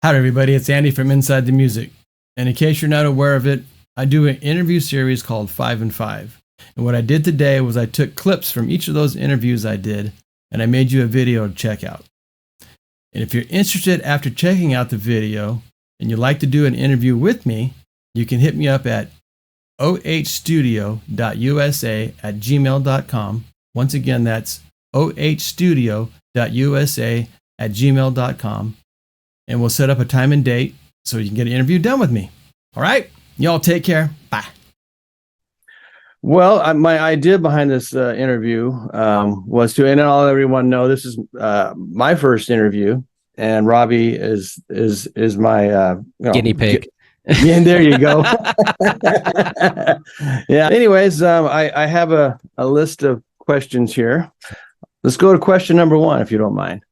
Hi, everybody. It's Andy from Inside the Music. And in case you're not aware of it, I do an interview series called 5 and 5. And what I did today was I took clips from each of those interviews I did, and I made you a video to check out. And if you're interested after checking out the video and you'd like to do an interview with me, you can hit me up at ohstudio.usa@gmail.com. Once again, that's ohstudio.usa@gmail.com. And we'll set up a time and date so you can get an interview done with me. All right? Y'all take care. Bye. Well, my idea behind this interview was to, and I'll let everyone know this is my first interview, and Robbie is my guinea pig. Yeah, there you go. Yeah. Anyways, I have a list of questions here. Let's go to question number 1, if you don't mind.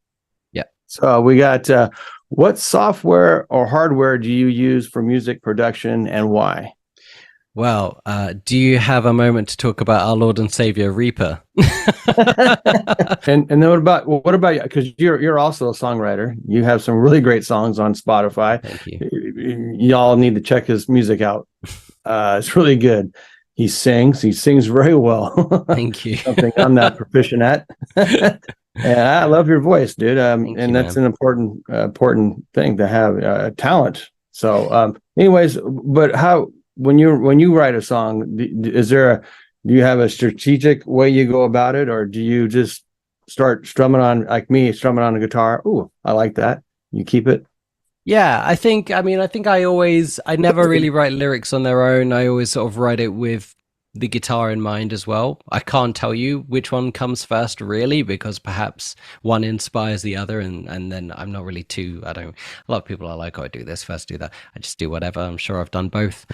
Yeah. So we got. What software or hardware do you use for music production, and why? Well, do you have a moment to talk about our Lord and Savior Reaper? And then what about you? Because you're also a songwriter. You have some really great songs on Spotify. Thank you. Y'all need to check his music out. It's really good. He sings very well. Thank you. Something I'm not proficient at. Yeah, I love your voice, dude. And that's an important thing to have, talent. So, anyways, but when you write a song, do you have a strategic way you go about it, or do you just start strumming on, like me, strumming on a guitar? Ooh, I like that. You keep it. Yeah, I never really write lyrics on their own. I always sort of write it with the guitar in mind as well. I can't tell you which one comes first, really, because perhaps one inspires the other, and then I'm not really a lot of people are like, oh, I do this first, do that. I just do whatever. I'm sure I've done both.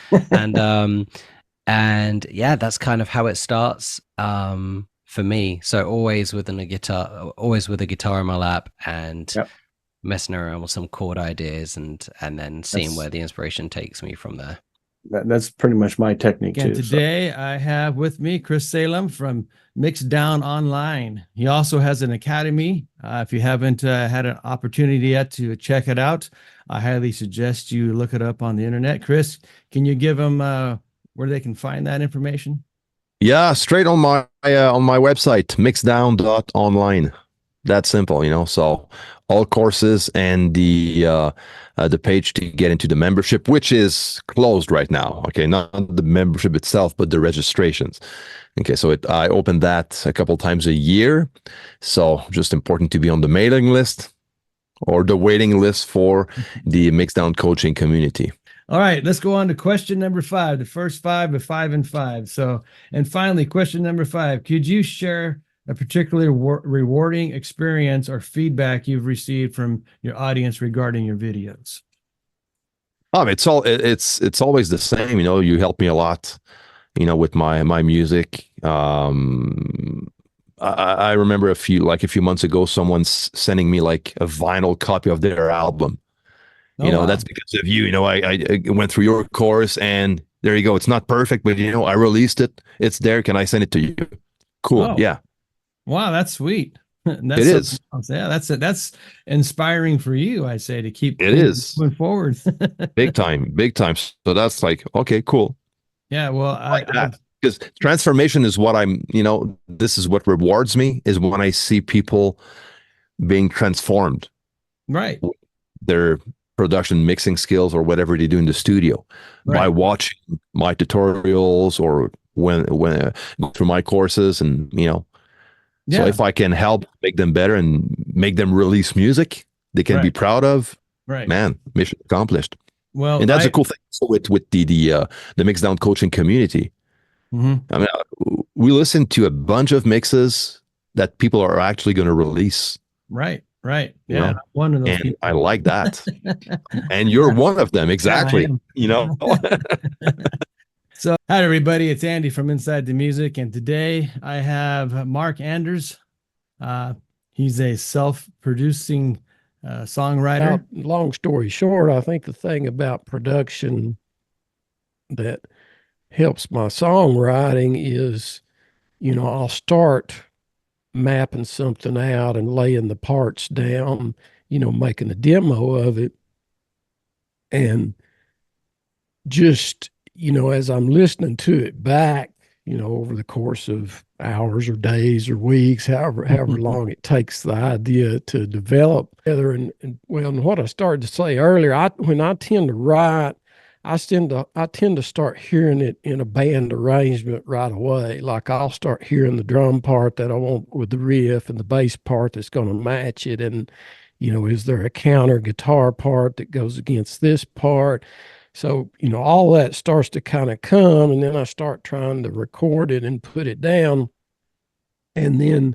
And yeah, that's kind of how it starts for me. So always with a guitar in my lap, and messing around with some chord ideas, and then seeing where the inspiration takes me from there. That's pretty much my technique too. Today I have with me Chris Selim from Mixdown OnLine. He also has an academy. If you haven't had an opportunity yet to check it out, I highly suggest you look it up on the internet. Chris, can you give them where they can find that information? Yeah, straight on my website, mixdown.online. That's simple, so all courses and the page to get into the membership, which is closed right now. Okay, not the membership itself, but the registrations. Okay, so I open that a couple times a year. So just important to be on the mailing list or the waiting list for the Mixdown coaching community. All right, let's go on to question number 5, the first 5 of 5 and 5. So, and finally, question number 5, could you share a particularly rewarding experience or feedback you've received from your audience regarding your videos? It's always the same. You help me a lot, with my music. I remember a few months ago, someone's sending me like a vinyl copy of their album. Wow. That's because of you. I went through your course, and there you go. It's not perfect, but I released it. It's there. Can I send it to you? Cool. Oh. Yeah. Wow, that's sweet. It is. Yeah, that's inspiring for you, I say, to keep moving forward. Big time. So that's like, okay, cool. Yeah, well, because transformation is what this is what rewards me, is when I see people being transformed. Right. Their production mixing skills or whatever they do in the studio, right, by watching my tutorials or when go through my courses, and so if I can help make them better and make them release music they can be proud of, man, mission accomplished. Well, and that's a cool thing with the Mixdown coaching community. Mm-hmm. I mean, we listen to a bunch of mixes that people are actually going to release. Right. Yeah, one of those people. I like that. And you're one of them, exactly. So, hi everybody, it's Andy from Inside the Music, and today I have Mark Anders. He's a self-producing songwriter. Long story short, I think the thing about production that helps my songwriting is, I'll start mapping something out and laying the parts down, making a demo of it. And just, as I'm listening to it back, over the course of hours or days or weeks, however long it takes the idea to develop together. And what I started to say earlier, when I tend to write, I tend to start hearing it in a band arrangement right away. Like I'll start hearing the drum part that I want with the riff and the bass part that's going to match it. And, is there a counter guitar part that goes against this part? So, all that starts to kind of come, and then I start trying to record it and put it down. And then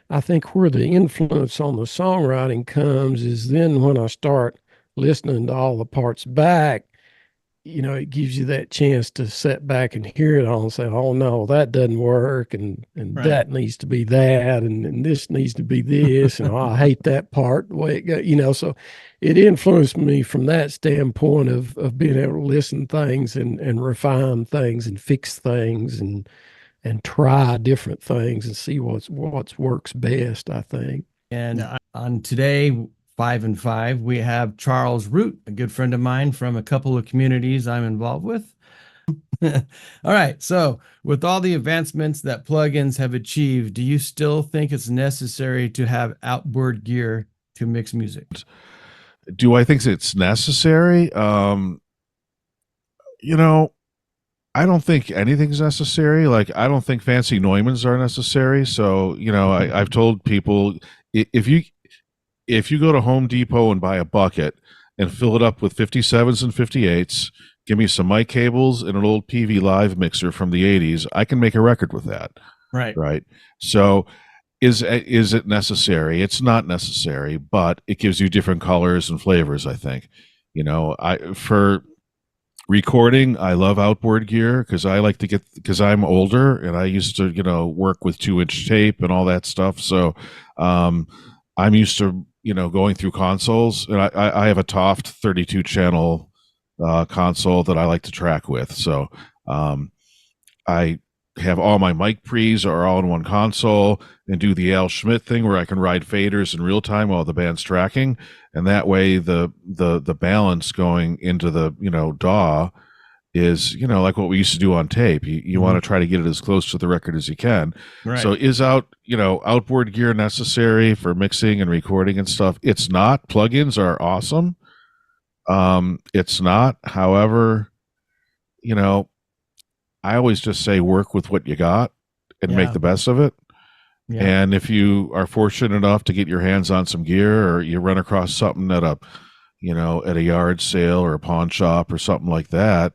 I think where the influence on the songwriting comes is then when I start listening to all the parts back, it gives you that chance to sit back and hear it all and say, oh no, that doesn't work. And Right. That needs to be that. And this needs to be this. And I hate that part the way it goes, so it influenced me from that standpoint of being able to listen to things and refine things and fix things and try different things and see what's works best, I think. And on today, 5 and 5, we have Charles Root, a good friend of mine from a couple of communities I'm involved with. All right. So with all the advancements that plugins have achieved, do you still think it's necessary to have outboard gear to mix music? Do I think it's necessary? I don't think anything's necessary. Like, I don't think fancy Neumanns are necessary. So, I've told people, if you go to Home Depot and buy a bucket and fill it up with 57s and 58s, give me some mic cables and an old PV Live mixer from the 80s, I can make a record with that. Right. Right. So is it necessary? It's not necessary, but it gives you different colors and flavors, I think. For recording, I love outboard gear because because I'm older and I used to, work with 2-inch tape and all that stuff. So I'm used to, going through consoles, and I have a Toft 32 channel console that I like to track with. So I have all my mic pre's are all in one console and do the Al Schmidt thing where I can ride faders in real time while the band's tracking. And that way the balance going into the, DAW is, like what we used to do on tape. You want to try to get it as close to the record as you can. Right. So is outboard gear necessary for mixing and recording and stuff? It's not. Plugins are awesome. It's not. However, I always just say work with what you got and make the best of it. Yeah. And if you are fortunate enough to get your hands on some gear, or you run across something at a yard sale or a pawn shop or something like that,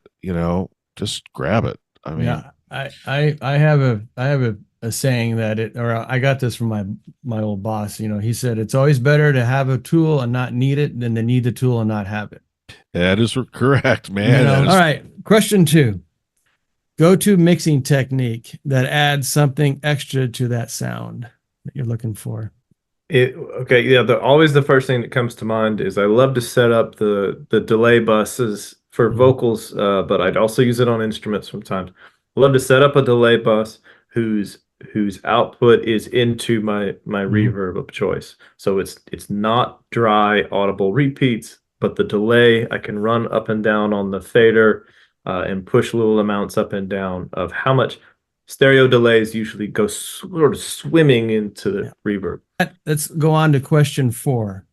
just grab it. I mean, yeah, I have a saying that I got this from my old boss. He said it's always better to have a tool and not need it than to need the tool and not have it. that is correct, man. All right. Question 2. Go-to mixing technique that adds something extra to that sound that you're looking for. Always the first thing that comes to mind is I love to set up the delay buses for vocals, but I'd also use it on instruments sometimes. I love to set up a delay bus whose output is into my reverb of choice. So it's not dry audible repeats, but the delay I can run up and down on the fader and push little amounts up and down of how much stereo delays usually go sort of swimming into the reverb. Let's go on to question 4.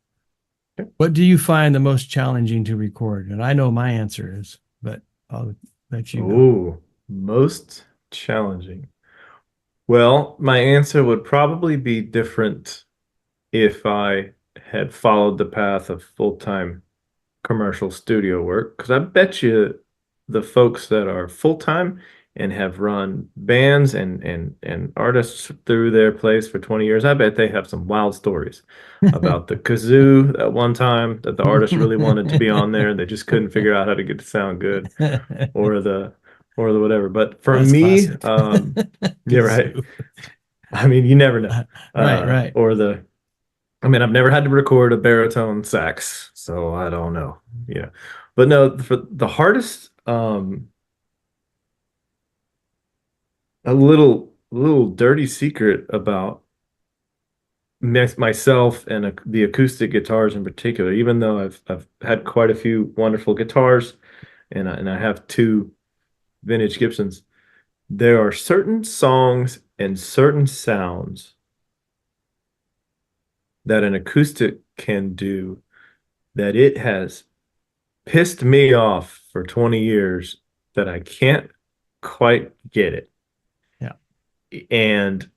Okay. What do you find the most challenging to record? And I know my answer is, but I'll let you go. Ooh, most challenging. Well, my answer would probably be different if I had followed the path of full-time commercial studio work, because I bet you the folks that are full-time and have run bands and artists through their place for 20 years, I bet they have some wild stories about the kazoo that one time that the artist really wanted to be on there and they just couldn't figure out how to get it to sound good, or the whatever. But for That's me, classic. yeah, right. I mean, you never know. Right. I've never had to record a baritone sax, so I don't know. Yeah. But no, for the hardest, a little dirty secret about myself and the acoustic guitars in particular, even though I've had quite a few wonderful guitars, and I have 2 vintage Gibsons, there are certain songs and certain sounds that an acoustic can do that it has pissed me off for 20 years that I can't quite get it. Yeah. And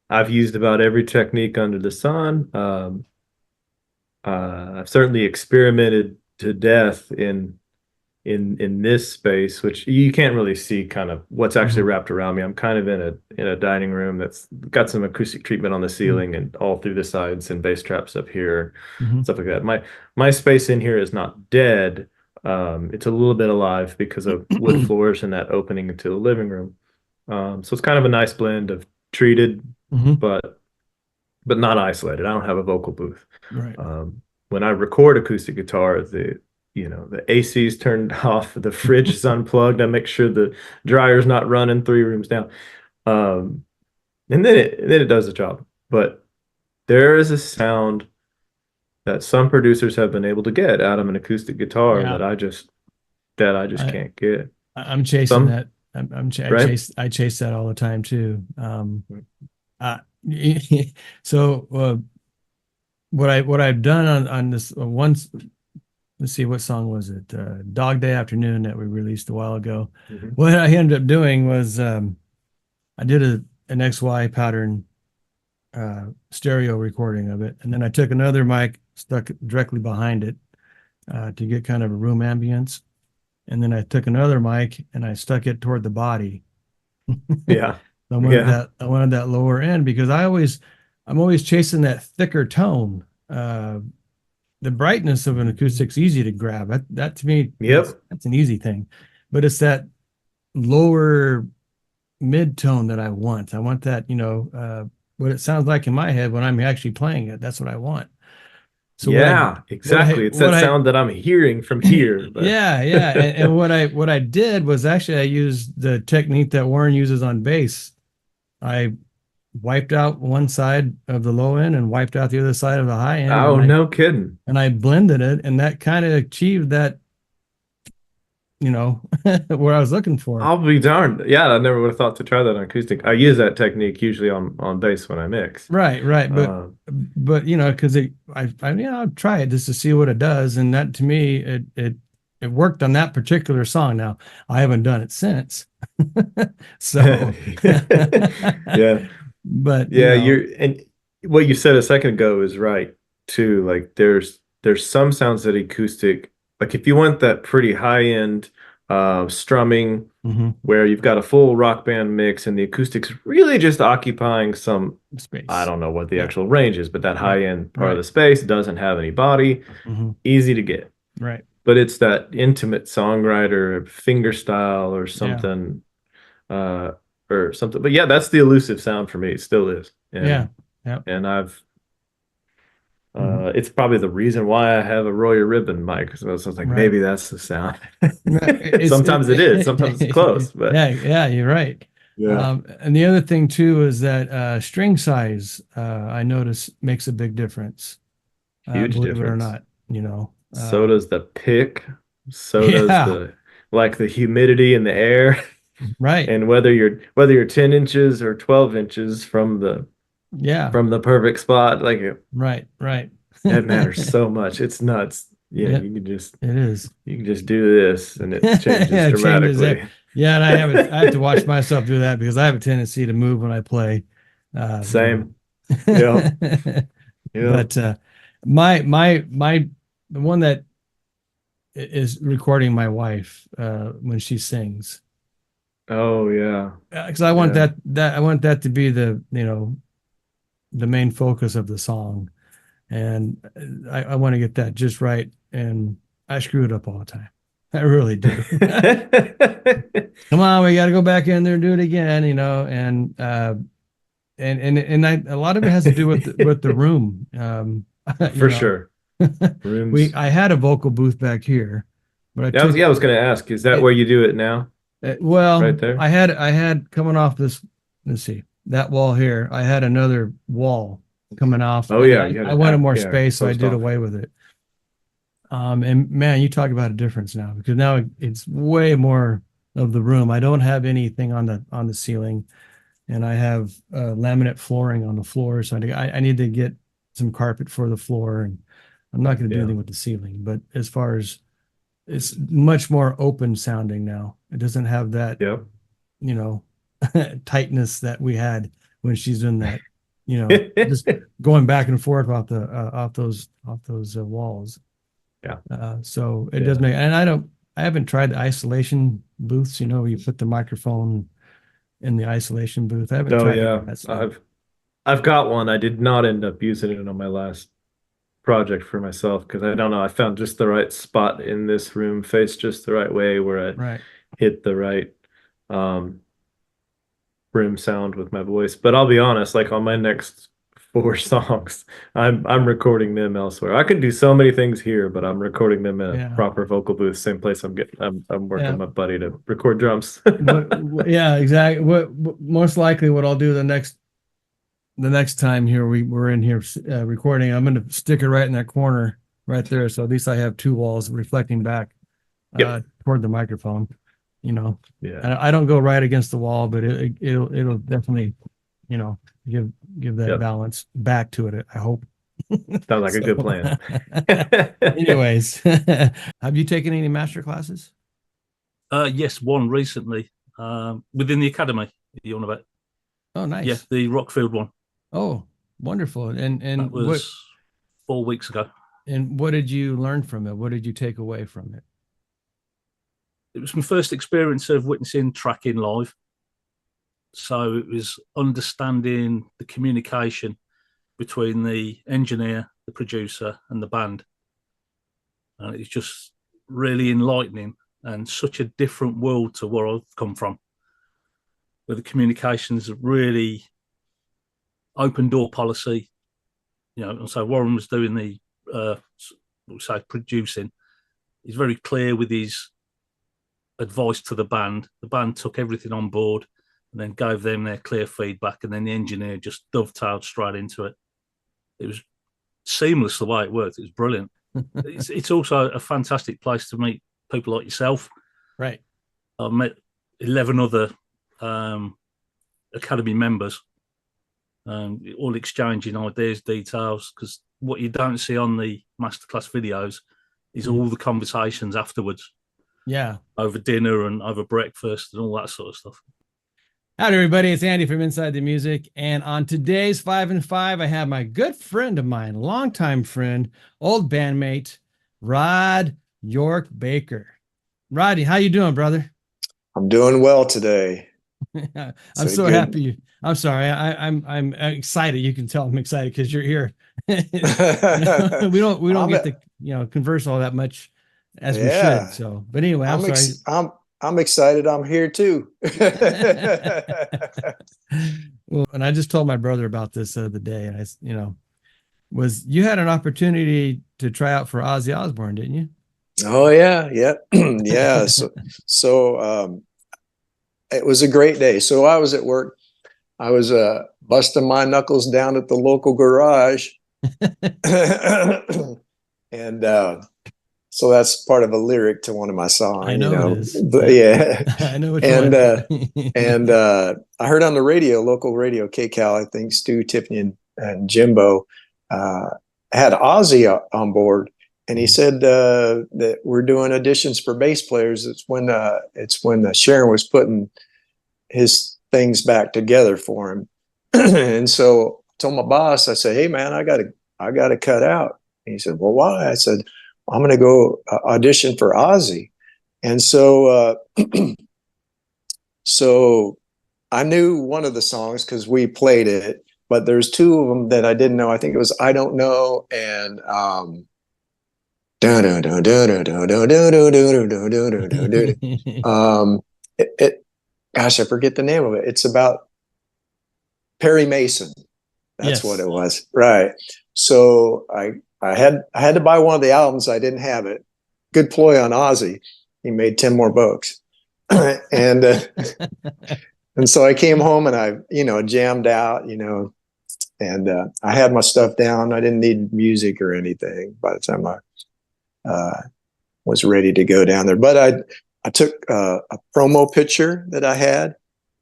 I've used about every technique under the sun. I've certainly experimented to death in this space, which you can't really see kind of what's actually wrapped around me. I'm kind of in a dining room that's got some acoustic treatment on the ceiling and all through the sides and bass traps up here, stuff like that. My space in here is not dead. It's a little bit alive because of wood floors and that opening into the living room. So it's kind of a nice blend of treated, but not isolated. I don't have a vocal booth. Right. When I record acoustic guitar, the AC's turned off, the fridge is unplugged. I make sure the dryer's not running 3 rooms down. And then it does the job. But there is a sound that some producers have been able to get out of an acoustic guitar that I just can't get. I'm chasing that. I chase that all the time too. So what I've done on this once, let's see, what song was it? Dog Day Afternoon that we released a while ago. What I ended up doing was I did an XY pattern stereo recording of it, and then I took another mic, stuck it directly behind it to get kind of a room ambience, and then I took another mic and I stuck it toward the body. Yeah. I wanted that lower end because I'm always chasing that thicker tone. The brightness of an acoustic's easy to grab. That to me, that's an easy thing. But it's that lower mid tone that I want. I want that, what it sounds like in my head when I'm actually playing it. That's what I want. So exactly. It's that sound that I'm hearing from here. But. Yeah. And what I did was actually I used the technique that Warren uses on bass. I wiped out one side of the low end and wiped out the other side of the high end. Oh, no kidding. And I blended it, and that kind of achieved that, where I was looking for. I'll be darned. Yeah, I never would have thought to try that on acoustic. I use that technique usually on bass when I mix. Right. But because I'll try it just to see what it does, and that to me it worked on that particular song. Now I haven't done it since, so yeah. But and what you said a second ago is right too. Like there's some sounds that acoustic, like if you want that pretty high end strumming where you've got a full rock band mix and the acoustic's really just occupying some space. I don't know what the actual range is, but that high end part of the space doesn't have any body, easy to get. Right. But it's that intimate songwriter finger style or something. Or something, but that's the elusive sound for me. It still is. And, and I've it's probably the reason why I have a Royer Ribbon mic. So I was like, maybe that's the sound. Sometimes it is, sometimes it's close. But you're right. And the other thing too is that string size I notice makes a big difference. Huge believe difference. it or not, so does the pick, so does the humidity in the air. Right. And whether you're 10 inches or 12 inches from the perfect spot, like right. That matters so much. It's nuts. You can just you can just do this and it changes dramatically. And I have to watch myself do that because I have a tendency to move when I play. Same. But the one that is recording my wife when she sings. Oh yeah. Because I want that to be the the main focus of the song, and I want to get that just right, and I screw it up all the time. I really do. Come on, we got to go back in there and do it again, and a lot of it has to do with the room. For sure. Rooms. I had a vocal booth back here, but I was going to ask, is that where you do it now? Well, right there. I had coming off this. Let's see, that wall here. I had another wall coming off. Oh, And yeah. I wanted more Yeah, space, so I closed did off. away with it. And man, you talk about a difference now, because now it's way more of the room. I don't have anything on the ceiling, and I have laminate flooring on the floor. So I need to get some carpet for the floor, and I'm not going to do anything with the ceiling. But as far as, it's much more open sounding now. It doesn't have that, Yep. you know, tightness that we had when she's in that, you know, just going back and forth off those walls. Yeah. So it does make, and I haven't tried the isolation booths, you know, where you put the microphone in the isolation booth. I haven't tried that stuff. I've got one. I did not end up using it on my last project for myself, because I don't know, I found just the right spot in this room, faced just the right way, where I hit the right brim sound with my voice. But I'll be honest, like on my next 4 songs, I'm recording them elsewhere. I can do so many things here, but I'm recording them in a proper vocal booth, same place I'm working with my buddy to record drums. Yeah, exactly. What most likely what I'll do the next time here we're in here recording, I'm going to stick it right in that corner right there, so at least I have 2 walls reflecting back toward the microphone, you know. And I don't go right against the wall, but it'll definitely, you know, give that balance back to it, I hope. Sounds like a good plan. Anyways, have you taken any master classes? Yes, one recently within the Academy you're on about. Oh, nice. Yeah, the Rockfield one. Oh, wonderful. And that was 4 weeks ago. And what did you learn from it? What did you take away from it? It was my first experience of witnessing tracking live. So it was understanding the communication between the engineer, the producer, and the band. And it's just really enlightening, and such a different world to where I've come from, where the communications really open door policy. You know, and so Warren was doing the producing. He's very clear with his advice to the band. The band took everything on board and then gave them their clear feedback, and then the engineer just dovetailed straight into it. It was seamless the way it worked. It was brilliant. It's also a fantastic place to meet people like yourself. Right. I've met 11 other Academy members, all exchanging ideas, details, because what you don't see on the masterclass videos is all the conversations afterwards. Yeah. Over dinner and over breakfast and all that sort of stuff. Howdy, everybody. It's Andy from Inside the Music. And on today's 5 and 5, I have my good friend of mine, longtime friend, old bandmate, Rod York Baker. Roddy, how you doing, brother? I'm doing well today. I'm so happy. I'm sorry. I'm excited. You can tell I'm excited because you're here. we don't get to converse all that much as we should. So, but anyway, I'm sorry. I'm excited. I'm here too. Well, and I just told my brother about this the other day, and you had an opportunity to try out for Ozzy Osbourne, didn't you? Oh yeah. Yeah. So it was a great day. So I was at work. I was busting my knuckles down at the local garage, and so that's part of a lyric to one of my songs. I know it is. But, yeah. I know. And I heard on the radio, local radio, KCAL, I think Stu, Tiffany, and Jimbo had Ozzy on board, and he said that we're doing auditions for bass players. It's when Sharon was putting his things back together for him, and so I told my boss, I said, "Hey man, I gotta cut out." And he said, "Well, why?" I said, "I'm going to go audition for Ozzy." And so, so I knew one of the songs because we played it, but there's 2 of them that I didn't know. I think it was "I Don't Know" and gosh, I forget the name of it. It's about Perry Mason. That's what it was. Right. So I had to buy one of the albums. I didn't have it. Good ploy on Ozzy. He made 10 more bucks. And so I came home and I, jammed out, And I had my stuff down. I didn't need music or anything by the time I was ready to go down there. But I took a promo picture that I had,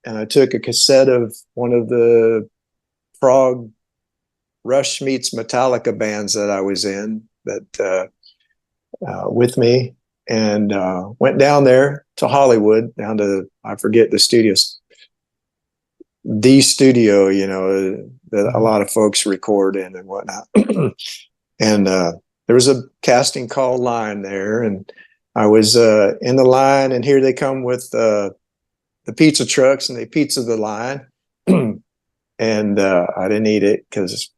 and I took a cassette of one of the prog Rush meets Metallica bands that I was in that with me, and went down there to Hollywood, down to, I forget the studios, the studio, you know, that a lot of folks record in and whatnot. And there was a casting call line there, and I was in the line, and here they come with the pizza trucks, and they pizza the line. And I didn't eat it because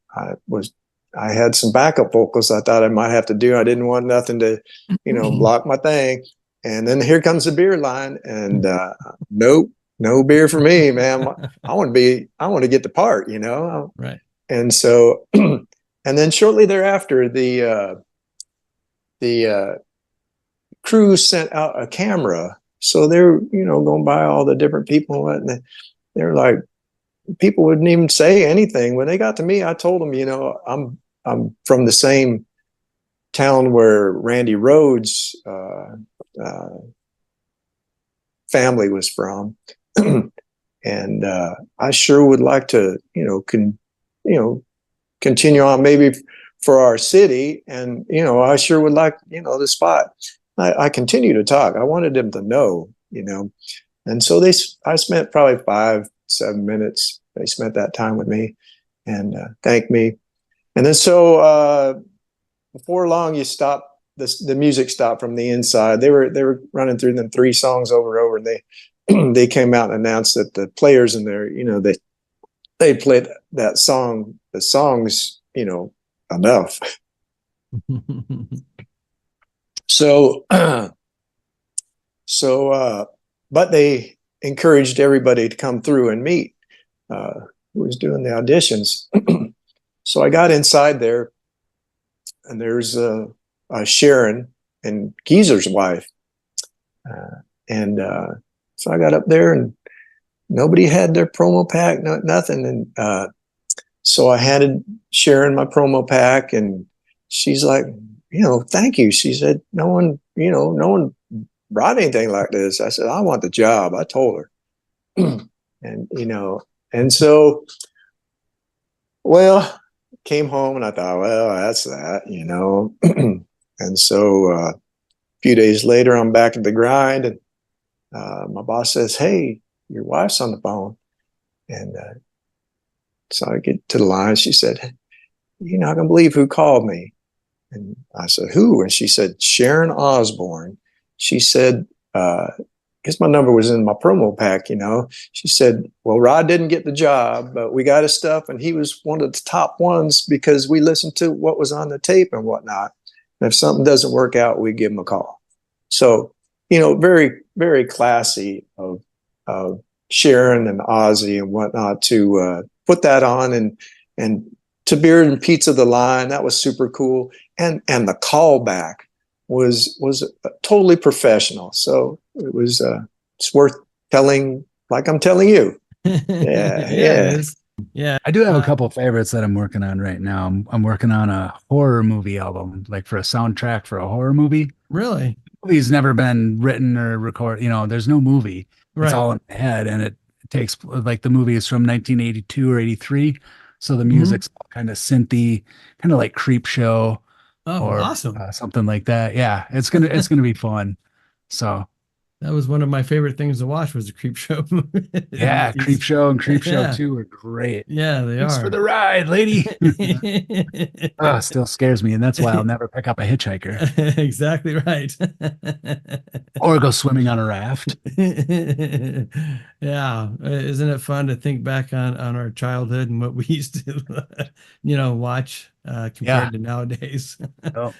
I had some backup vocals I thought I might have to do. I didn't want nothing to, you know, block my thing. And then here comes the beer line, and nope, no beer for me, man. I want to get the part, you know? Right. And so, and then shortly thereafter, the crew sent out a camera. So they're, you know, going by all the different people, and they're like, people wouldn't even say anything. When they got to me, I told them, you know, I'm from the same town where Randy Rhoads' family was from. And I sure would like to, continue on maybe for our city. And, you know, I sure would like, you know, the spot. I continue to talk. I wanted them to know, you know. And so I spent probably 5-7 minutes. They spent that time with me and thanked me. And then so before long, the music stopped from the inside. They were running through them 3 songs over and over, and they came out and announced that the players in there, you know, they played that song, the songs, you know, enough. But they encouraged everybody to come through and meet who was doing the auditions. So I got inside there, and there's Sharon and Geezer's wife. So I got up there, and nobody had their promo pack, nothing. And so I handed Sharon my promo pack, and she's like, you know, thank you. She said, no one brought anything like this. I said, I want the job. I told her. And, you know, and so, well, came home, and I thought, well, that's that, you know. And so a few days later, I'm back at the grind, and my boss says, hey, your wife's on the phone. And so I get to the line. She said, you're not going to believe who called me. And I said, who? And she said, Sharon Osbourne. She said, because my number was in my promo pack, you know. She said, well, Rod didn't get the job, but we got his stuff, and he was one of the top ones because we listened to what was on the tape and whatnot. And if something doesn't work out, we give him a call. So, you know, very, very classy of Sharon and Ozzy and whatnot to put that on, and to Beard and Pizza the line. That was super cool. And the callback was totally professional. So it was it's worth telling, like I'm telling you. Yeah. I do have a couple favorites that I'm working on right now. I'm working on a horror movie album, like for a soundtrack for a horror movie. Really? The movie's never been written or recorded. You know, there's no movie. It's all in my head, and it takes, like, the movie is from 1982 or 83. So the music's kind of synthy, kind of like Creep Show. Or awesome. Something like that. Yeah, it's gonna be fun. So that was one of my favorite things to watch, was the Creep Show. Yeah, Creep Show and Creep Show 2 are great. Yeah, they Thanks are. for the ride, lady. Still scares me, and that's why I'll never pick up a hitchhiker. Exactly right. Or go swimming on a raft. Yeah, isn't it fun to think back on our childhood and what we used to, watch compared to nowadays? Oh.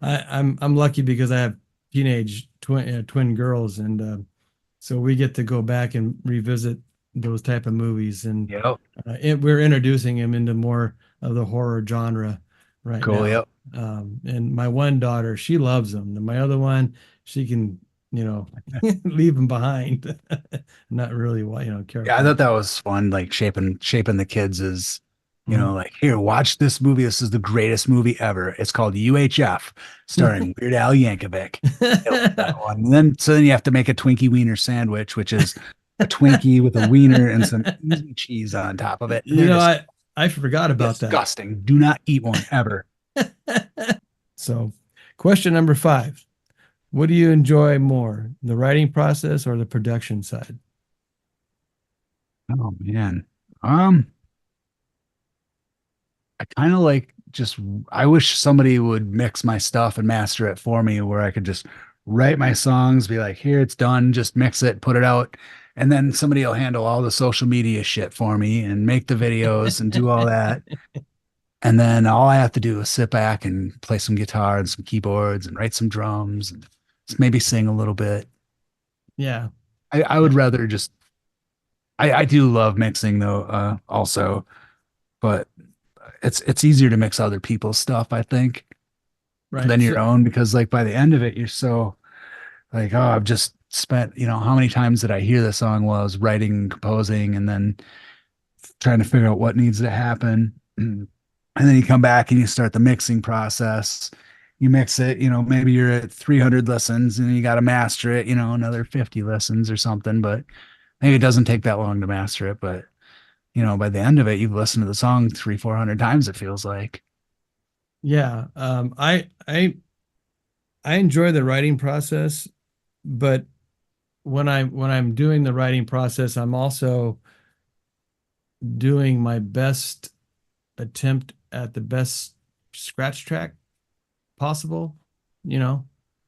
I'm lucky because I have teenage twin girls, and so we get to go back and revisit those type of movies, and we're introducing them into more of the horror genre right now. Yep. And my one daughter, she loves them, and my other one, she can leave them behind. Not really, care. Yeah, I thought that was fun, like shaping the kids as, like, here, watch this movie. This is the greatest movie ever. It's called UHF, starring Weird Al Yankovic. I love that one. And then you have to make a Twinkie wiener sandwich, which is a Twinkie with a wiener and some easy cheese on top of it. I forgot about that. Disgusting. Do not eat one ever. So, question number 5. What do you enjoy more, the writing process or the production side? Oh man. I kind of like I wish somebody would mix my stuff and master it for me, where I could just write my songs, be like, here, it's done, just mix it, put it out. And then somebody will handle all the social media shit for me and make the videos and do all that. And then all I have to do is sit back and play some guitar and some keyboards and write some drums and just maybe sing a little bit. Yeah. I would rather just, I do love mixing though, also, but it's easier to mix other people's stuff, I think, than your own, because like by the end of it, you're so like, oh, I've just spent, how many times did I hear the song while I was writing and composing and then trying to figure out what needs to happen. And then you come back and you start the mixing process. You mix it, maybe you're at 300 listens and you got to master it, another 50 listens or something, but maybe it doesn't take that long to master it. But, by the end of it, you've listened to the song 300-400 times, it feels like. Yeah. I enjoy the writing process, but when I'm doing the writing process, I'm also doing my best attempt at the best scratch track possible. You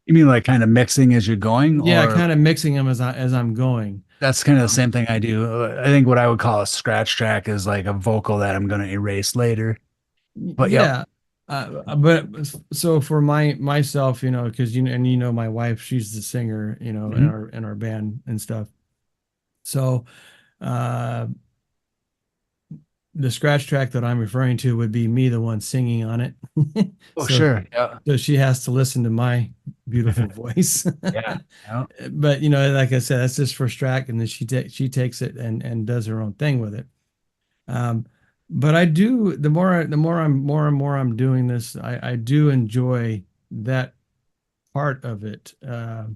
mean like kind of mixing as you're going? Yeah, kind of mixing them as I'm going. That's kind of the same thing I do. I think what I would call a scratch track is like a vocal that I'm going to erase later. But yeah. But so for myself, because my wife, she's the singer, in our band and stuff. So the scratch track that I'm referring to would be me, the one singing on it. Oh, sure. Yeah. So she has to listen to my beautiful voice. Yeah. But like I said, that's just for track, and then she takes it and does her own thing with it. But I do, the more I'm doing this, I do enjoy that part of it. And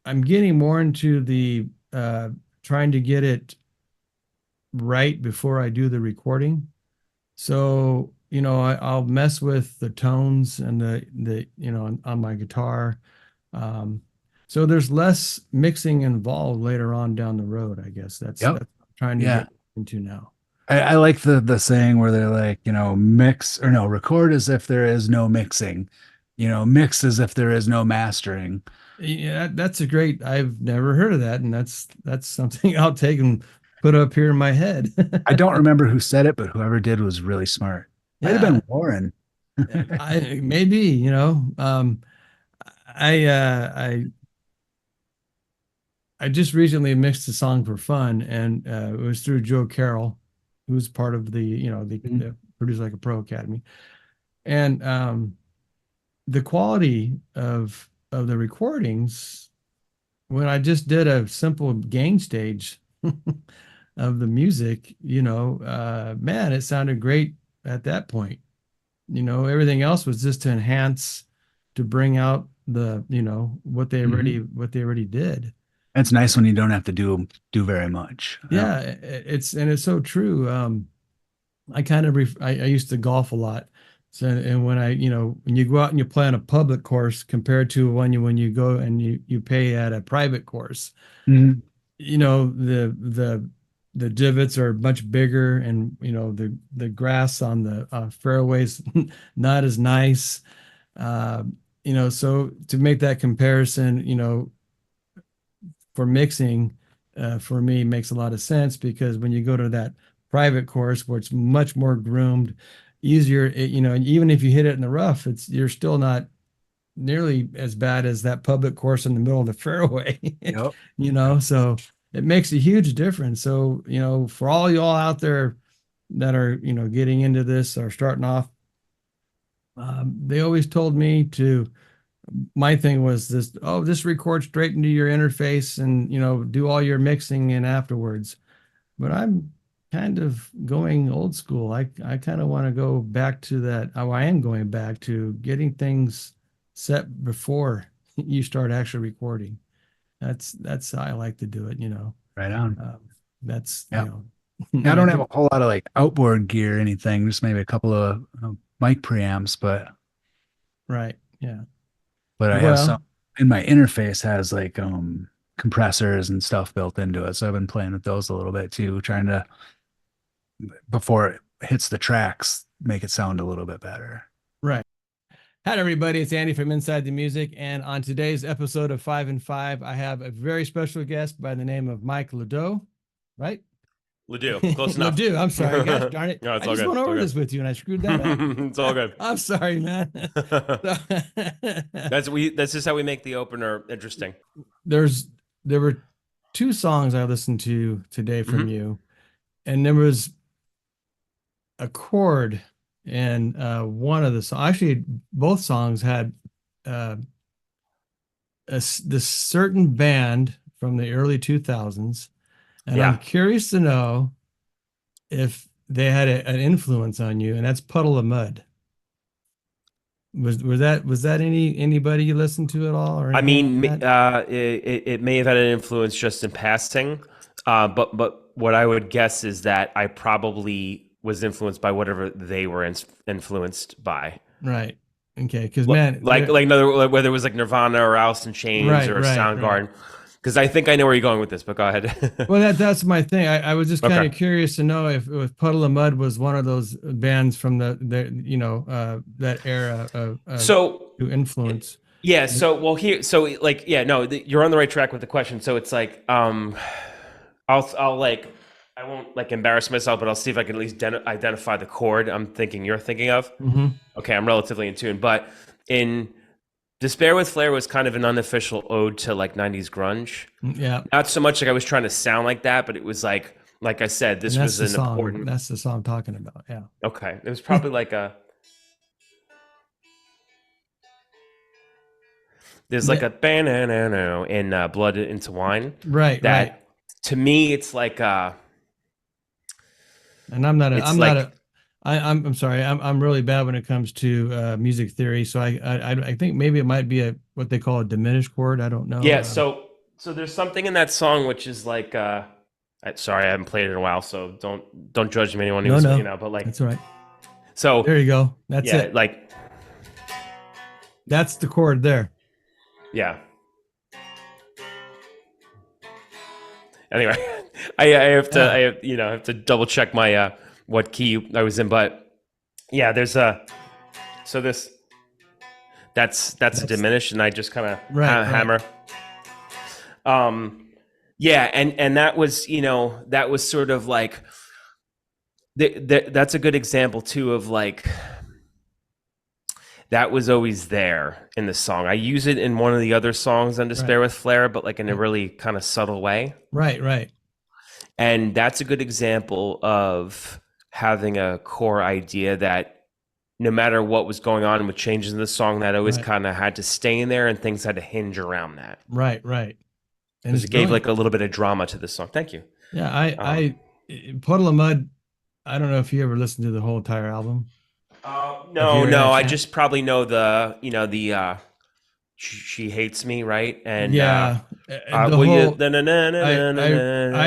I'm getting more into the trying to get it right before I do the recording. So, I'll mess with the tones and the on my guitar. So there's less mixing involved later on down the road, I guess. That's what I'm trying to get into now. I like the saying where they're like, record as if there is no mixing, mix as if there is no mastering. Yeah, that's I've never heard of that. And that's something I'll take and put up here in my head. I don't remember who said it, but whoever did was really smart. Might have been Warren. Maybe, I just recently mixed a song for fun, and it was through Joe Carroll, who's part of the Produce Like a Pro Academy. And the quality of the recordings, when I just did a simple gain stage of the music, man, it sounded great at that point. Everything else was just to enhance, to bring out the, what they already did. It's nice when you don't have to do very much. Yeah, it's so true. I kind of I used to golf a lot. So, and when when you go out and you play on a public course compared to when you go and you pay at a private course, the divots are much bigger, and the grass on the fairways not as nice. So to make that comparison, for mixing, for me, makes a lot of sense, because when you go to that private course where it's much more groomed, easier, and even if you hit it in the rough, you're still not nearly as bad as that public course in the middle of the fairway. Yep. So it makes a huge difference. So, for all y'all out there that are, getting into this or starting off, they always told me to my thing was this, oh, just record straight into your interface and, do all your mixing in afterwards. But I'm kind of going old school. I kind of want to go back to that. Oh, I am going back to getting things set before you start actually recording. That's how I like to do it, Right on. I don't have a whole lot of like outboard gear or anything, just maybe a couple of mic preamps, but right. Yeah. But I have some in my interface has like compressors and stuff built into it. So I've been playing with those a little bit too, trying to, before it hits the tracks, make it sound a little bit better. Right. Hi, everybody. It's Andy from Inside the Music. And on today's episode of 5 and 5, I have a very special guest by the name of Mike Ledoux, right? Ledoux, close enough. Ledoux, I'm sorry. Gosh darn it. No, it's I all just good. went over this with you and I screwed that up. It's all good. I'm sorry, man. That's just how we make the opener interesting. There were 2 songs I listened to today from you, and there was a chord in one of the songs. Actually, both songs had this certain band from the early 2000s, and I'm curious to know if they had an influence on you, and that's Puddle of Mud. Was that anybody you listened to at all? Or I mean, like it may have had an influence just in passing, but what I would guess is that I probably was influenced by whatever they were influenced by. Right. Okay. Because man, like whether it was like Nirvana or Alice in Chains or Soundgarden. Because I think I know where you're going with this, but go ahead. Well, that's my thing. I was just kind of curious to know if Puddle of Mud was one of those bands from the that era of so influence. Yeah. So you're on the right track with the question. So it's like I'll like I won't like embarrass myself, but I'll see if I can at least identify the chord I'm thinking you're thinking of. Mm-hmm. Okay, I'm relatively in tune, but in Despair with Flair was kind of an unofficial ode to like 90s grunge. Yeah. Not so much like I was trying to sound like that, but it was like I said, this was an important. That's the song I'm talking about. Yeah. Okay. It was probably like there's like a banana in Blood into Wine. Right. That to me, it's like and I'm sorry. I'm really bad when it comes to music theory. So I think maybe it might be what they call a diminished chord. I don't know. Yeah. So there's something in that song which is like sorry, I haven't played it in a while, so don't judge me, anyone who's but like that's all right. So there you go. That's it. Like that's the chord there. Yeah. Anyway, I have to double check my what key I was in, but yeah, there's that's diminished, and I just kind of hammer. Yeah, and that was that was sort of like that's a good example too of like that was always there in the song. I use it in one of the other songs on Despair with Flair, but like in a really kind of subtle way. Right. And that's a good example of having a core idea that no matter what was going on with changes in the song, that always kind of had to stay in there and things had to hinge around that. Right. And it gave like a little bit of drama to the song. Thank you. Yeah, I Puddle of Mud, I don't know if you ever listened to the whole entire album. No, I just probably know the she hates me, right? And I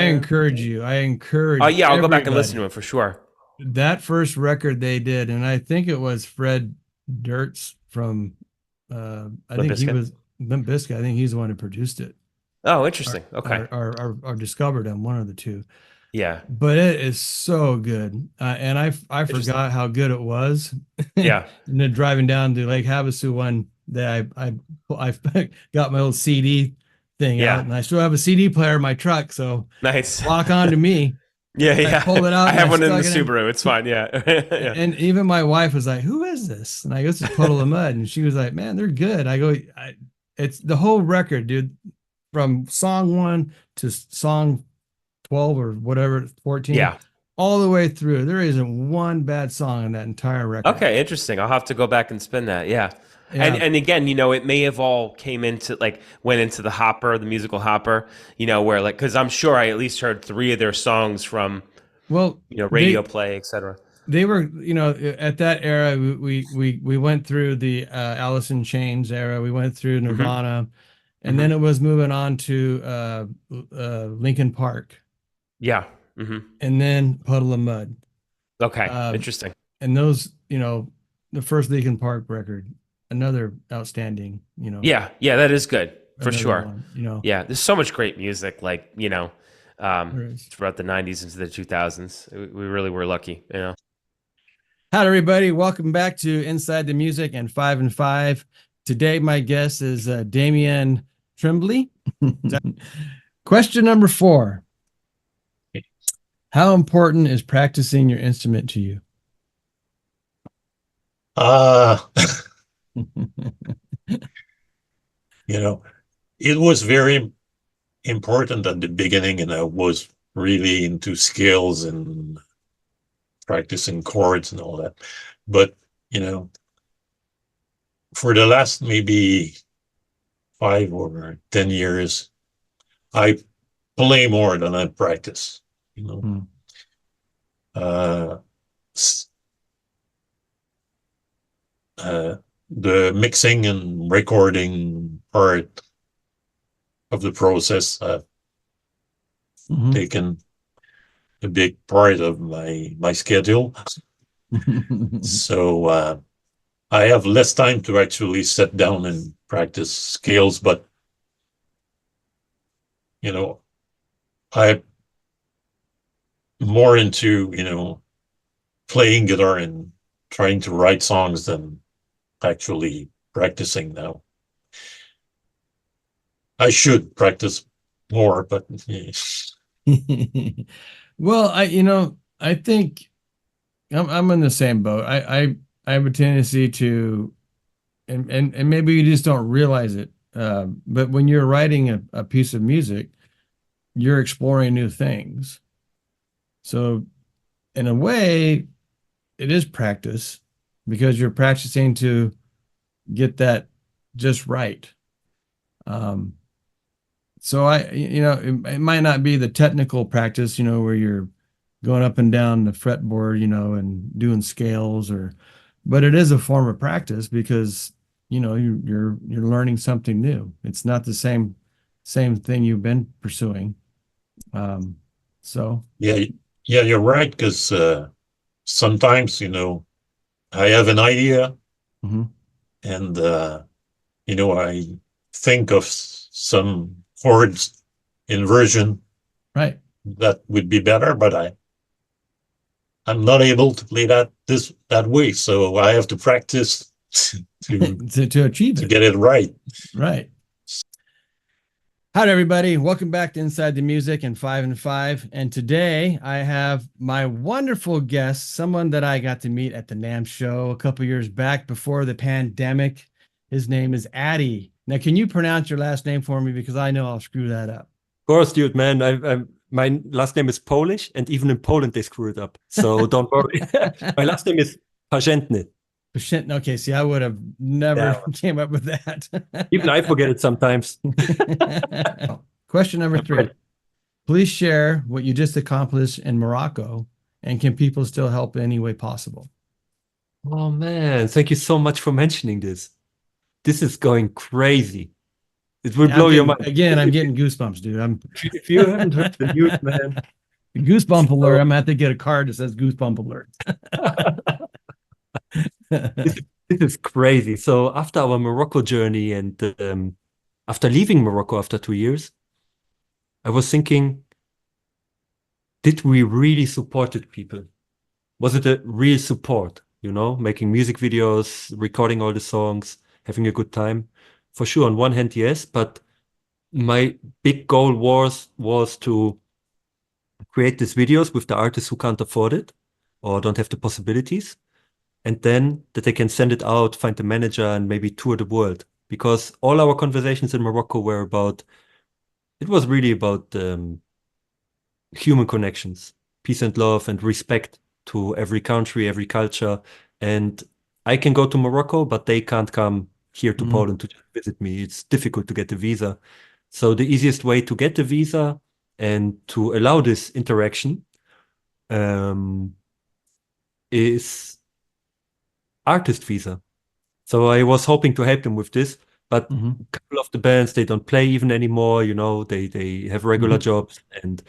encourage you. I'll go back and listen to it for sure. That first record they did, and I think it was Fred Durst from I think he was Limp Bizkit. I think he's the one who produced it. Oh, interesting. Okay. Or discovered him, one of the two. Yeah. But it is so good. And I forgot how good it was. Yeah. And then driving down to Lake Havasu one day, I got my old CD thing out, and I still have a CD player in my truck. So nice. Lock on to me. Yeah. I pulled it out. I have one in the Subaru. It's fine. Yeah. Yeah. And even my wife was like, "Who is this?" And I go, "It's Puddle of Mud." And she was like, "Man, they're good." I go, "It's the whole record, dude. From song 1 to song 12 or whatever, 14, all the way through. There isn't one bad song in that entire record." Okay, interesting. I'll have to go back and spin that. Yeah. And again, you know, it may have all went into the hopper, the musical hopper, you know, where like, because I'm sure I at least heard 3 of their songs from, you know, radio play, etc. They were, you know, at that era, we went through the Alice in Chains era. We went through Nirvana, and then it was moving on to Linkin Park. Yeah. And then Puddle of Mud. Okay. Interesting. And those, you know, the first Linkin Park record, another outstanding, you know. Yeah, that is good for sure. One, you know. Yeah, there's so much great music, like, you know, throughout the 90s into the 2000s. We really were lucky, you know. Hi, everybody. Welcome back to Inside the Music and 5 and 5. Today, my guest is Damian Tremblay. Question number 4. How important is practicing your instrument to you? You know, it was very important at the beginning, and I was really into scales and practicing chords and all that. But, you know, for the last maybe 5 or 10 years, I play more than I practice, you know. The mixing and recording part of the process have taken a big part of my schedule. So I have less time to actually sit down and practice scales, but, you know, I'm more into, you know, playing guitar and trying to write songs than actually practicing now. I should practice more, but well, I think I'm in the same boat. I have a tendency to, and maybe you just don't realize it, but when you're writing a piece of music, you're exploring new things. So in a way, it is practice, because you're practicing to get that just right. So it might not be the technical practice, you know, where you're going up and down the fretboard, you know, and doing scales, but it is a form of practice, because, you know, you're learning something new. It's not the same thing you've been pursuing. So yeah, you're right, because sometimes, you know, I have an idea, and you know, I think of some chords inversion that would be better, but I'm not able to play that way, so I have to practice to achieve to get it right. Right. Hi, everybody. Welcome back to Inside the Music and 5 and 5. And today I have my wonderful guest, someone that I got to meet at the NAMM show a couple years back before the pandemic. His name is Addy. Now, can you pronounce your last name for me? Because I know I'll screw that up. Of course, dude, man. My last name is Polish, and even in Poland they screw it up. So don't worry. My last name is Pagentny. Okay, see, I would have never came up with that. Even I forget it sometimes. Question number 3. Please share what you just accomplished in Morocco, and can people still help in any way possible? Oh, man. Thank you so much for mentioning this. This is going crazy. It will blow your mind. Again, I'm getting goosebumps, dude. If you haven't heard the news, man. Goosebump alert. I'm going to have to get a card that says goosebump alert. This is crazy. So after our Morocco journey, and after leaving Morocco after 2 years, I was thinking, did we really supported people? Was it a real support, you know, making music videos, recording all the songs, having a good time? For sure, on one hand, yes, but my big goal was to create these videos with the artists who can't afford it or don't have the possibilities, and then that they can send it out, find the manager, and maybe tour the world. Because all our conversations in Morocco were about, it was really about human connections, peace and love and respect to every country, every culture. And I can go to Morocco, but they can't come here to Poland to visit me. It's difficult to get the visa. So the easiest way to get the visa and to allow this interaction is artist visa. So I was hoping to help them with this, but a couple of the bands, they don't play even anymore, you know, they have regular jobs. And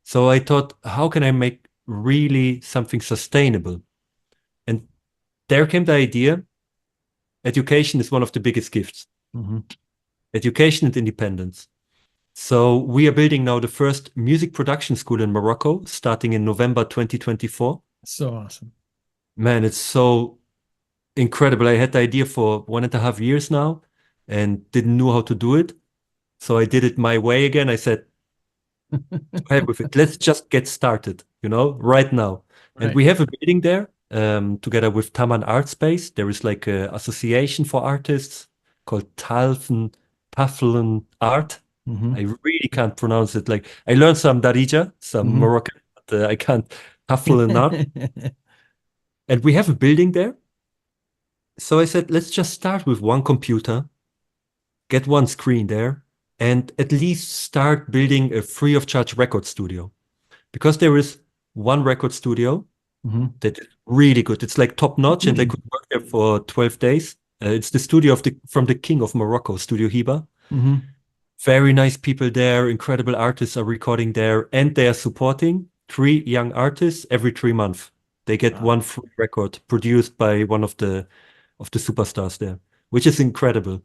so I thought, how can I make really something sustainable? And there came the idea, education is one of the biggest gifts. Education and independence. So we are building now the first music production school in Morocco, starting in November 2024. So awesome. Man, it's so incredible. I had the idea for 1.5 years now and didn't know how to do it. So I did it my way again. I said, "Hey, with it, let's just get started, you know, right now." And we have a building there together with Taman Art Space. There is like an association for artists called Tafelen Art. I really can't pronounce it. Like I learned some Darija, some Moroccan, but I can't Tafelen Art. And we have a building there. So I said, let's just start with one computer, get one screen there, and at least start building a free of charge record studio. Because there is one record studio that is really good. It's like top notch, and I could work there for 12 days. It's the studio from the King of Morocco, Studio Hiba. Very nice people there. Incredible artists are recording there, and they are supporting 3 young artists every 3 months. They get one free record produced by one of the superstars there, which is incredible.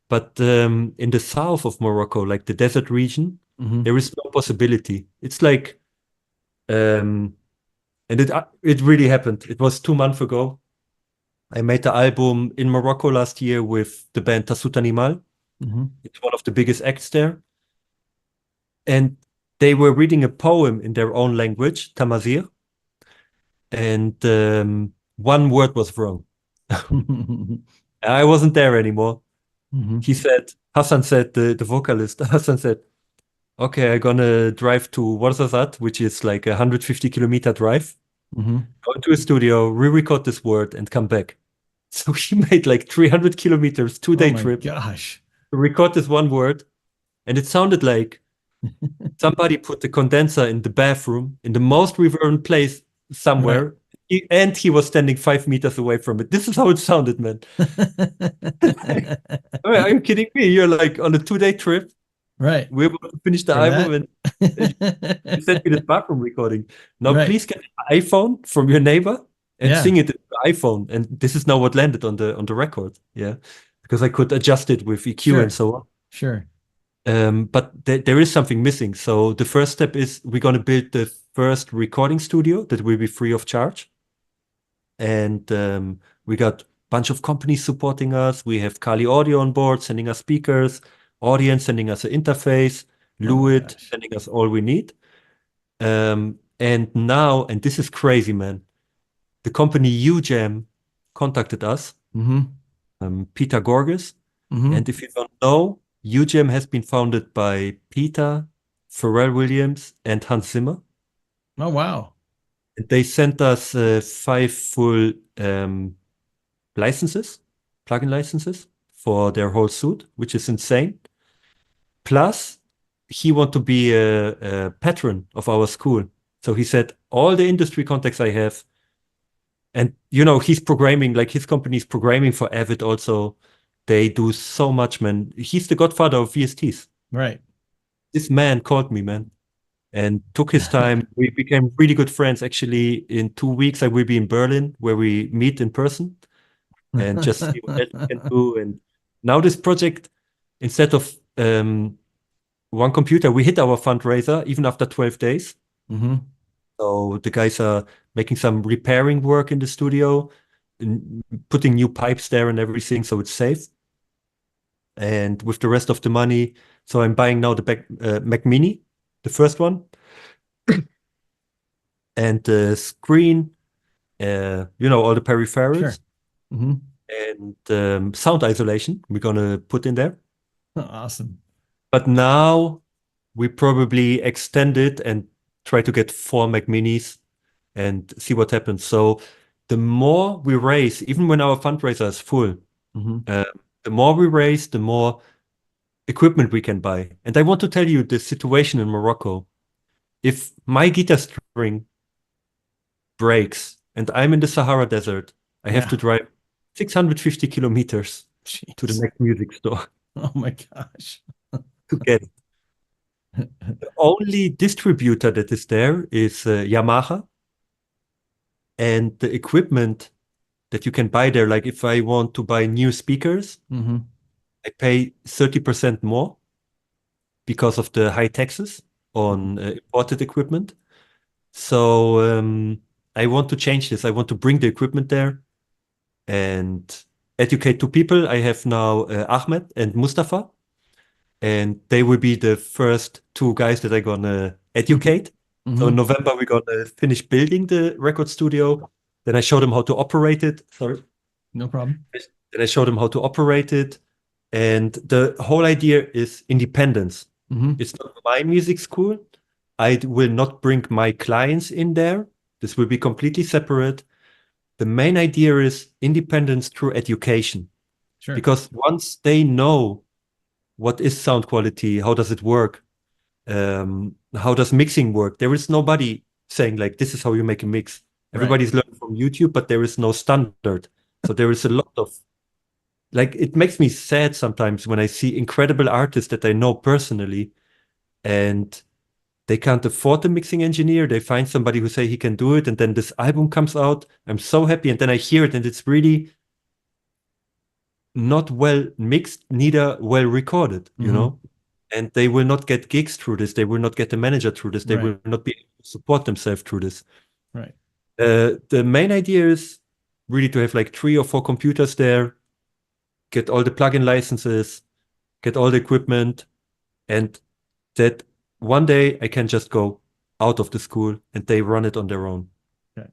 But in the south of Morocco, like the desert region, there is no possibility. It's like, and it really happened. It was 2 months ago. I made the album in Morocco last year with the band Tassout Animal. It's one of the biggest acts there. And they were reading a poem in their own language, Tamazir. And one word was wrong. I wasn't there anymore. Hassan said, the vocalist, Hassan said, okay, I'm gonna drive to Ouarzazate, which is like a 150-kilometer drive, go to a studio, re-record this word, and come back. So he made like 300 kilometers, 2-day trip. Gosh. To record this one word. And it sounded like somebody put the condenser in the bathroom in the most reverent place somewhere. And he was standing 5 meters away from it. This is how it sounded, man. Are you kidding me? You're like on a 2-day trip. Right. We're about to finish the album and you sent me this bathroom recording. Now, please get an iPhone from your neighbor and sing it in the iPhone. And this is now what landed on the record. Yeah. Because I could adjust it with EQ and so on. Sure. But there is something missing. So the first step is we're going to build the first recording studio that will be free of charge. And we got a bunch of companies supporting us. We have Kali Audio on board, sending us speakers, Audience sending us an interface, Luit sending us all we need. And now, and this is crazy, man, the company UJam contacted us, Peter Gorgas. And if you don't know, UJam has been founded by Peter, Pharrell Williams, and Hans Zimmer. Oh, wow. They sent us 5 full licenses, plugin licenses for their whole suite, which is insane. Plus, he wanted to be a patron of our school. So he said, all the industry contacts I have, and, you know, he's programming, like his company is programming for Avid also. They do so much, man. He's the godfather of VSTs. Right. This man called me, man, and took his time. We became really good friends. Actually, in 2 weeks, I will be in Berlin where we meet in person and just see what else we can do. And now this project, instead of one computer, we hit our fundraiser even after 12 days. So the guys are making some repairing work in the studio, and putting new pipes there and everything, so it's safe. And with the rest of the money, so I'm buying now the Mac Mini, the first one, and the screen, you know, all the peripherals, and sound isolation we're gonna put in there. Awesome. But now we probably extend it and try to get 4 Mac Minis and see what happens. So the more we raise, even when our fundraiser is full, the more we raise, the more equipment we can buy. And I want to tell you the situation in Morocco. If my guitar string breaks and I'm in the Sahara Desert, I have to drive 650 kilometers to the next music store. Oh my gosh. To get it. The only distributor that is there is Yamaha. And the equipment that you can buy there, like if I want to buy new speakers, I pay 30% more because of the high taxes on imported equipment. So I want to change this. I want to bring the equipment there and educate two people. I have now Ahmed and Mustafa, and they will be the first two guys that I'm gonna educate. So in November, we're gonna finish building the record studio. Then I show them how to operate it. Sorry. No problem. Then I show them how to operate it. And the whole idea is independence. It's not my music school. I will not bring my clients in there. This will be completely separate. The main idea is independence through education. Sure. Because once they know what is sound quality, how does it work, how does mixing work, there is nobody saying like, this is how you make a mix. Everybody's learning from YouTube, but there is no standard. So there is a lot of, like, it makes me sad sometimes when I see incredible artists that I know personally and they can't afford a mixing engineer. They find somebody who say he can do it, and then this album comes out. I'm so happy, and then I hear it, and it's really not well mixed, neither well recorded, you know? And they will not get gigs through this. They will not get a manager through this. They will not be able to support themselves through this. Right. The main idea is really to have like 3 or 4 computers there, get all the plugin licenses, get all the equipment, and that one day I can just go out of the school and they run it on their own. Okay.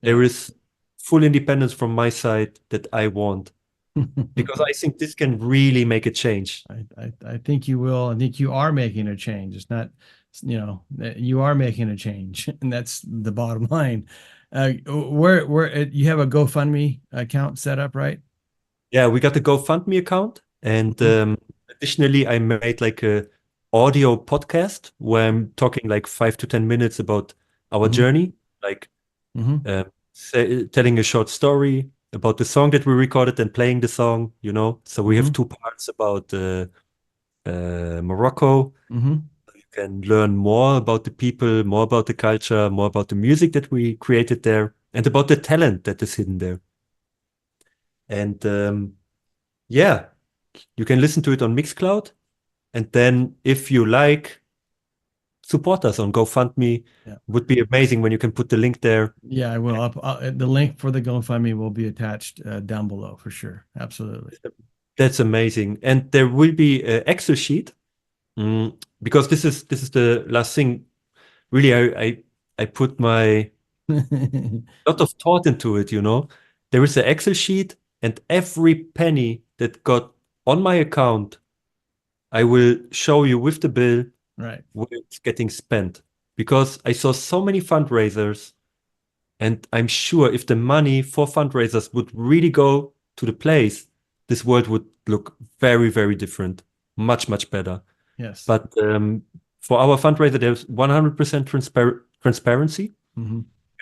There is full independence from my side that I want, because I think this can really make a change. I think you will. I think you are making a change. It's not, you know, you are making a change, and that's the bottom line. Where you have a GoFundMe account set up, right? Yeah, we got the GoFundMe account, and additionally, I made like a audio podcast where I'm talking like 5 to 10 minutes about our journey, like telling a short story about the song that we recorded and playing the song, you know. So we have 2 parts about Morocco. You can learn more about the people, more about the culture, more about the music that we created there, and about the talent that is hidden there. And yeah, you can listen to it on Mixcloud. And then if you like, support us on GoFundMe. Would be amazing when you can put the link there. Yeah, I will. The link for the GoFundMe will be attached down below for sure. Absolutely. That's amazing. And there will be an Excel sheet, because this is the last thing. Really, I put my lot of thought into it, you know. There is an Excel sheet, and every penny that got on my account, I will show you with the bill where it's getting spent. Because I saw so many fundraisers, and I'm sure if the money for fundraisers would really go to the place, this world would look very, very different, much, much better. Yes. But for our fundraiser, there's 100% transparency.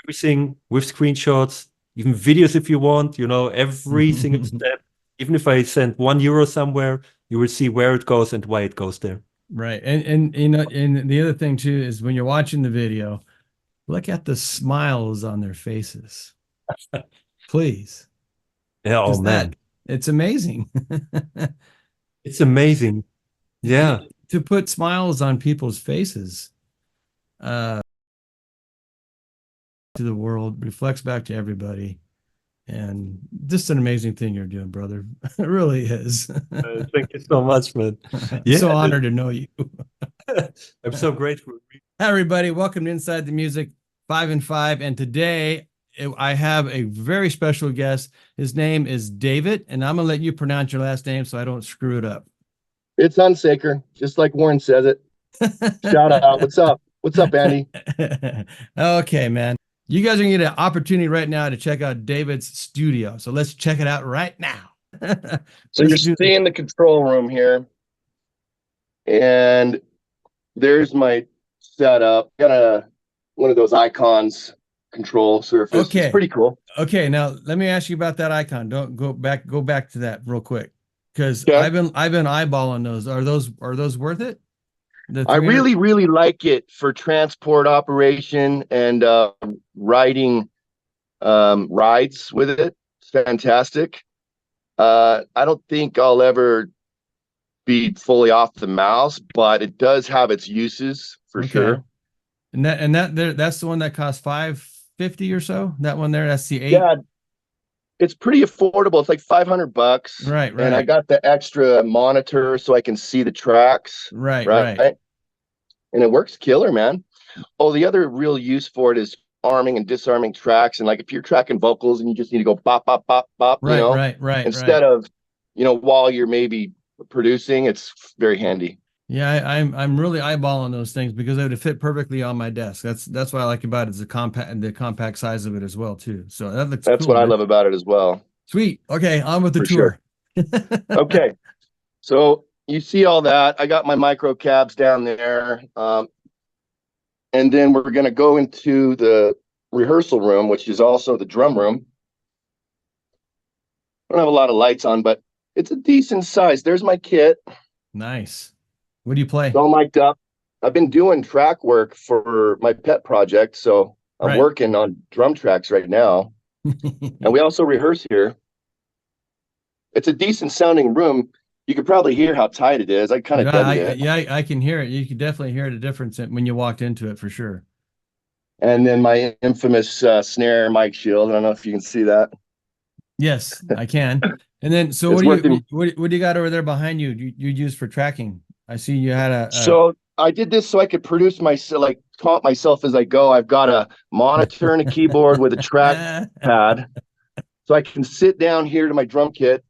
Everything with screenshots, even videos if you want, you know, every single step. Even if I send €1 somewhere, you will see where it goes and why it goes there. Right. And you know, and the other thing too is when you're watching the video, look at the smiles on their faces. Please. Yeah, oh man. It's amazing. It's amazing. Yeah. To put smiles on people's faces to the world, reflects back to everybody. And just an amazing thing you're doing, brother. It really is. Thank you so much, man. I'm so honored to know you. I'm so grateful. Hi, everybody. Welcome to Inside the Music 5 and 5. And today I have a very special guest. His name is David, and I'm going to let you pronounce your last name so I don't screw it up. It's Unsaker, just like Warren says it. Shout out. What's up? What's up, Andy? Okay, man. You guys are going to get an opportunity right now to check out David's studio. So let's check it out right now. So you're seeing the control room here, and there's my setup. Got one of those icons control surface. Okay. It's pretty cool. Okay, now let me ask you about that icon. Don't go back to that real quick. Because I've been eyeballing those. Are those worth it? I really, really like it for transport operation and riding rides with it. It's fantastic. I don't think I'll ever be fully off the mouse, but it does have its uses for sure. And that's the one that costs $550 or so. That one there, that's the 8. Yeah, it's pretty affordable. It's like $500. Right. And I got the extra monitor so I can see the tracks. Right. And it works killer, man. Oh, the other real use for it is arming and disarming tracks. And like if you're tracking vocals and you just need to go bop, bop, bop, bop, right. Instead of, while you're maybe producing, it's very handy. Yeah, I'm really eyeballing those things because it would fit perfectly on my desk. That's what I like about it, is the compact size of it as well too. So that's cool, what man. I love about it as well. Sweet. Okay, on with the tour. Sure. Okay, so you see all that. I got my micro cabs down there, and then we're gonna go into the rehearsal room, which is also the drum room. I don't have a lot of lights on, but it's a decent size. There's my kit. Nice. What do you play? It's all mic'd up. I've been doing track work for my pet project, so I'm working on drum tracks right now. And we also rehearse here. It's a decent sounding room. You could probably hear how tight it is. I kind of dubbed it. Yeah, I can hear it. You can definitely hear the difference when you walked into it for sure. And then my infamous snare mic shield. I don't know if you can see that. Yes, I can. And then, so what do you got over there behind you? You use for tracking? I see you had a. So I did this so I could produce myself, like taunt myself as I go. I've got a monitor and a keyboard with a track pad, so I can sit down here to my drum kit,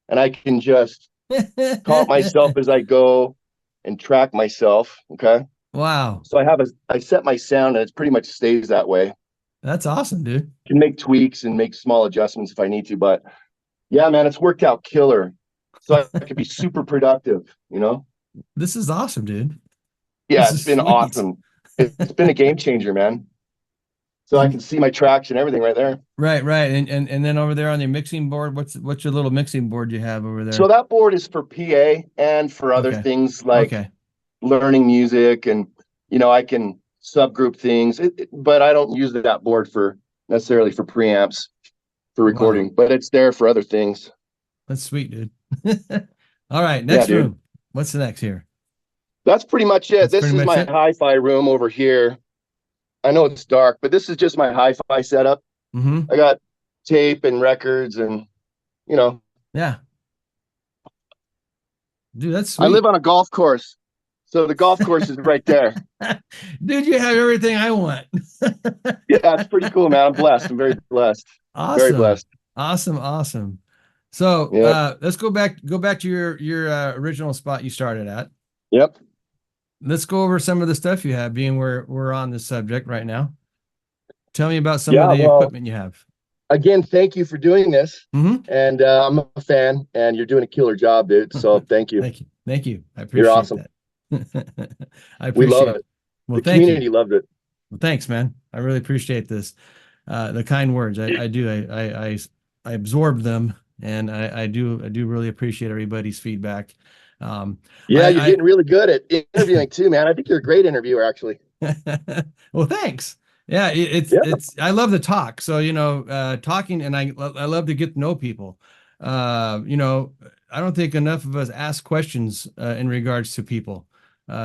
and I can just taunt myself as I go and track myself. Okay. Wow. So I set my sound, and it pretty much stays that way. That's awesome, dude. Can make tweaks and make small adjustments if I need to, but yeah, man, it's worked out killer. So I could be super productive, This is awesome, dude. Yeah, it's been awesome. It's been a game changer, man. So I can see my tracks and everything right there. Right. And then over there on your mixing board, what's your little mixing board you have over there? So that board is for PA and for other things like learning music, and I can subgroup things, but I don't use that board necessarily for preamps for recording, but it's there for other things. That's sweet, dude. All right, next room. Dude. What's the next here? That's pretty much it. This is my hi-fi room over here. I know it's dark, but this is just my hi-fi setup. I got tape and records and, Yeah. Dude, that's sweet. I live on a golf course. So the golf course is right there. Dude, you have everything I want. Yeah, it's pretty cool, man. I'm blessed. I'm very blessed. Awesome. Very blessed. Awesome. So let's go back to your original spot you started at. Yep. Let's go over some of the stuff you have, being we're on this subject right now. Tell me about some of the equipment you have. Again, thank you for doing this. And I'm a fan, and you're doing a killer job, dude. So thank you. Thank you. I appreciate You're awesome. that. I appreciate we love it. Well, the community loved it. Well, thanks, man. I really appreciate this. The kind words. I do. I absorb them, and I do really appreciate everybody's feedback. You're getting really good at interviewing too, man. I think you're a great interviewer, actually. Well, thanks. Yeah, it's I love to talk. So talking, and I love to get to know people. I don't think enough of us ask questions in regards to people.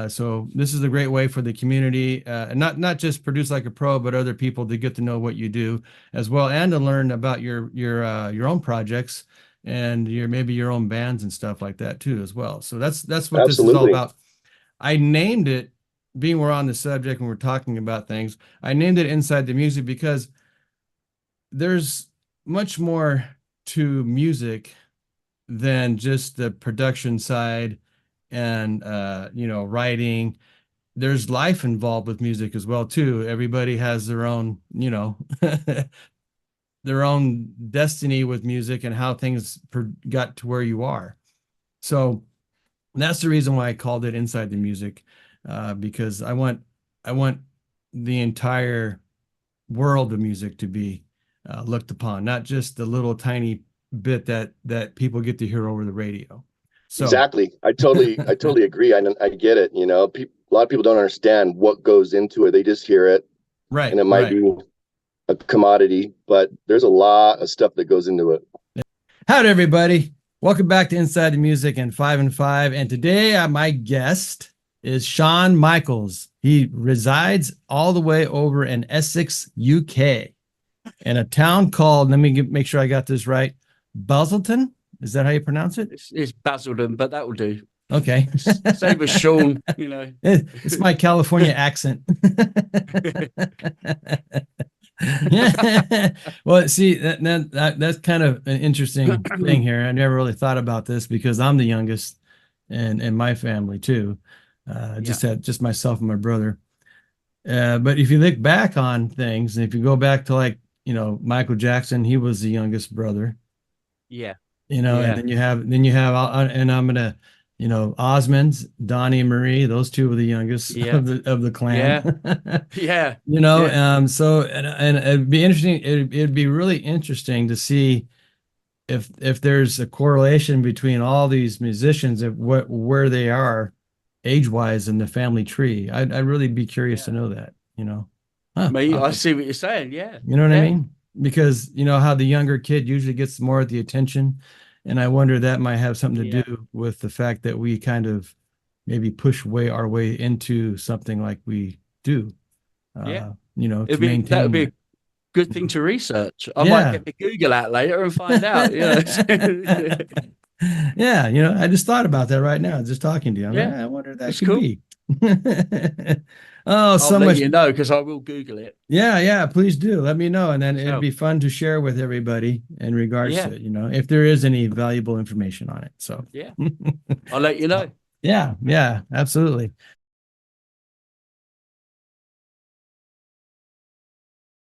So this is a great way for the community, not just Produce Like a Pro, but other people to get to know what you do as well, and to learn about your own projects and maybe your own bands and stuff like that too as well. So that's what this is all about. I named it, being we're on the subject and we're talking about things, I named it Inside the Music because there's much more to music than just the production side and writing. There's life involved with music as well too. Everybody has their own their own destiny with music and how things got to where you are. So that's the reason why I called it Inside the Music, because I want the entire world of music to be looked upon, not just the little tiny bit that people get to hear over the radio. So exactly. I totally agree. I get it. You know, a lot of people don't understand what goes into it. They just hear it. Right. And it might be a commodity, but there's a lot of stuff that goes into it. Howdy, everybody. Welcome back to Inside the Music and 5 and 5. And today my guest is Sean Michaels. He resides all the way over in Essex, UK, in a town called, let me make sure I got this right, Basildon. Is that how you pronounce it? It's Basildon, but that will do. Okay. Same as Sean, you know. It's my California accent. Well, see, that's kind of an interesting thing here. I never really thought about this because I'm the youngest in my family too. Just myself and my brother. But if you look back on things, if you go back to like, you know, Michael Jackson, he was the youngest brother. Yeah. You know, and then you have, and I'm gonna, you know, Osmonds, Donnie and Marie, those two were the youngest of the clan. Yeah. You know, so and it'd be interesting. It'd be really interesting to see if there's a correlation between all these musicians of where they are age-wise in the family tree. I'd really be curious to know that, you know. I see what you're saying. Yeah. You know what I mean? Because you know how the younger kid usually gets more of the attention. And I wonder that might have something to do with the fact that we kind of maybe push our way into something like we do. You know, to maintain that would be a good thing to research. I might get the Google out later and find out. You know? Yeah, you know, I just thought about that right now, just talking to you. I wonder if that could be. I'll let you know because I will Google it. Yeah, please do. Let me know. And then it'd be fun to share with everybody in regards to it, you know, if there is any valuable information on it. So yeah, I'll let you know. Yeah, absolutely.